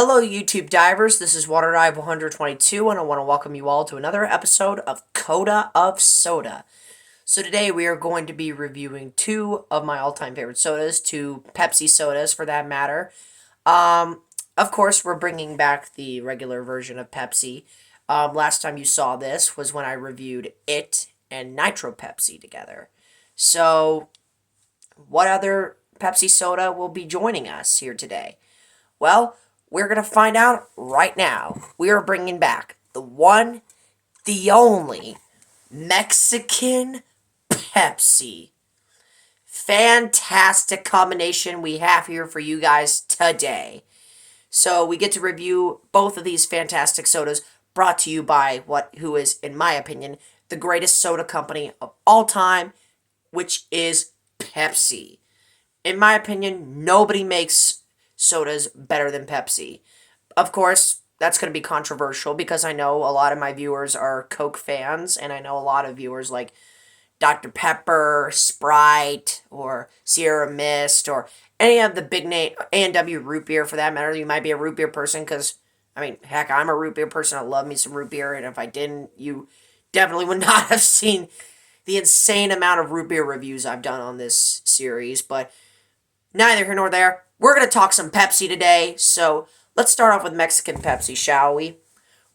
Hello, YouTube divers. This is Water Dive 122, and I want to welcome you all to another episode of Coda of Soda. So today we are going to be reviewing two of my all-time favorite sodas, two Pepsi sodas for that matter. Of course, we're bringing back the regular version of Pepsi. Last time you saw this was when I reviewed it and Nitro Pepsi together. So, what other Pepsi soda will be joining us here today? Well, we're going to find out right now. We are bringing back the one, the only Mexican Pepsi. Fantastic combination we have here for you guys today. So we get to review both of these fantastic sodas brought to you by who is, in my opinion, the greatest soda company of all time, which is Pepsi. In my opinion, nobody makes sodas better than Pepsi. Of course, that's going to be controversial because I know a lot of my viewers are Coke fans, and I know a lot of viewers like Dr. Pepper, Sprite, or Sierra Mist, or any of the big name, A&W root beer for that matter. You might be a root beer person because, heck, I'm a root beer person. I love me some root beer, and if I didn't, you definitely would not have seen the insane amount of root beer reviews I've done on this series, but neither here nor there. We're going to talk some Pepsi today, so let's start off with Mexican Pepsi, shall we?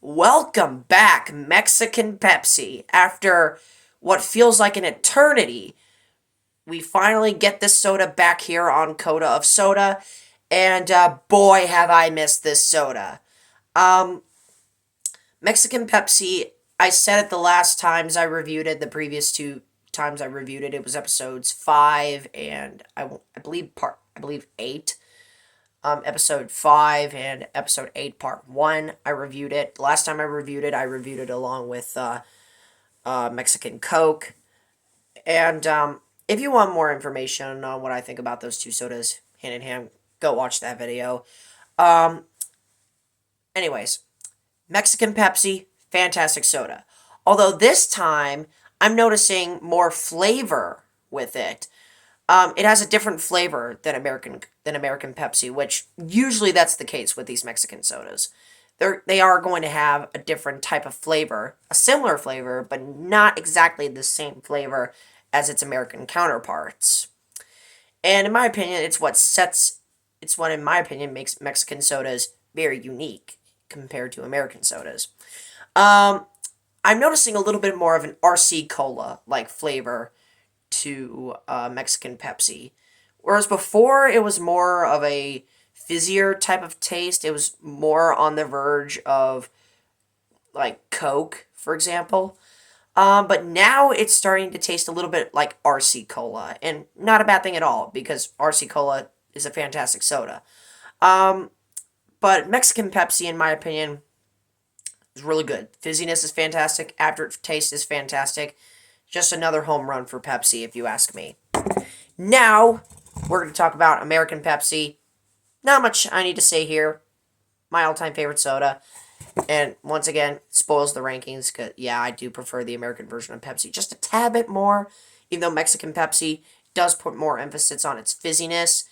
Welcome back, Mexican Pepsi. After what feels like an eternity, we finally get this soda back here on Coda of Soda, and boy, have I missed this soda. Mexican Pepsi, I said it the last times I reviewed it, the previous two times I reviewed it, it was episodes 5 and I believe 8. Episode 5 and episode 8 part 1 I reviewed it. The last time I reviewed it along with Mexican Coke. And if you want more information on what I think about those two sodas hand in hand, go watch that video. Anyways, Mexican Pepsi, fantastic soda. Although this time, I'm noticing more flavor with it. It has a different flavor than American Pepsi, which usually that's the case with these Mexican sodas. They are going to have a different type of flavor, a similar flavor, but not exactly the same flavor as its American counterparts. And in my opinion, it's what in my opinion makes Mexican sodas very unique compared to American sodas. I'm noticing a little bit more of an RC Cola-like flavor to Mexican Pepsi. Whereas before, it was more of a fizzier type of taste. It was more on the verge of, like, Coke, for example. But now it's starting to taste a little bit like RC Cola. And not a bad thing at all, because RC Cola is a fantastic soda. But Mexican Pepsi, in my opinion, is really good. Fizziness is fantastic. Aftertaste is fantastic. Just another home run for Pepsi, if you ask me. Now, we're going to talk about American Pepsi. Not much I need to say here. My all-time favorite soda. And once again, spoils the rankings. Cause, yeah, I do prefer the American version of Pepsi just a tad bit more. Even though Mexican Pepsi does put more emphasis on its fizziness.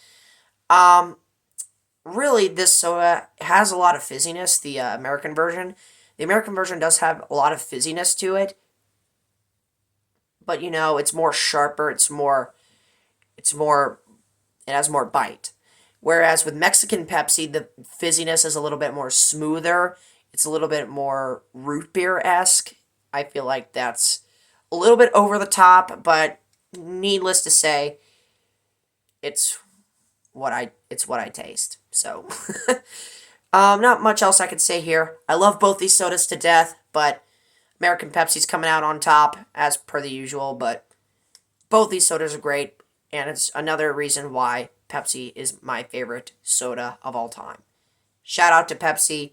Really, this soda has a lot of fizziness, the American version. The American version does have a lot of fizziness to it. But, it's more sharper, it has more bite. Whereas with Mexican Pepsi, the fizziness is a little bit more smoother. It's a little bit more root beer-esque. I feel like that's a little bit over the top, but needless to say, it's what I taste. So, not much else I could say here. I love both these sodas to death, but American Pepsi's coming out on top, as per the usual, but both these sodas are great, and it's another reason why Pepsi is my favorite soda of all time. Shout out to Pepsi.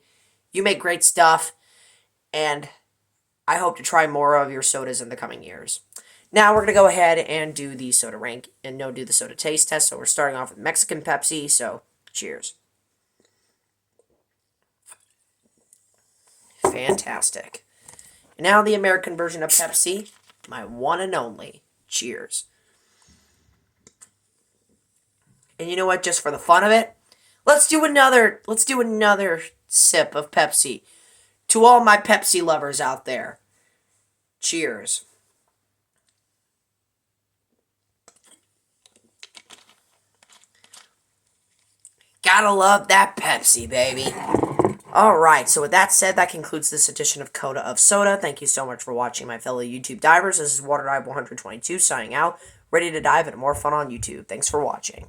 You make great stuff, and I hope to try more of your sodas in the coming years. Now we're going to go ahead and do the soda rank, and do the soda taste test, so we're starting off with Mexican Pepsi, so cheers. Fantastic. Now the American version of Pepsi, my one and only. Cheers. And you know what, just for the fun of it, Let's do another sip of Pepsi. To all my Pepsi lovers out there, cheers. Gotta love that Pepsi, baby. Alright, so with that said, that concludes this edition of Coda of Soda. Thank you so much for watching, my fellow YouTube divers. This is Water Dive 122 signing out, ready to dive into more fun on YouTube. Thanks for watching.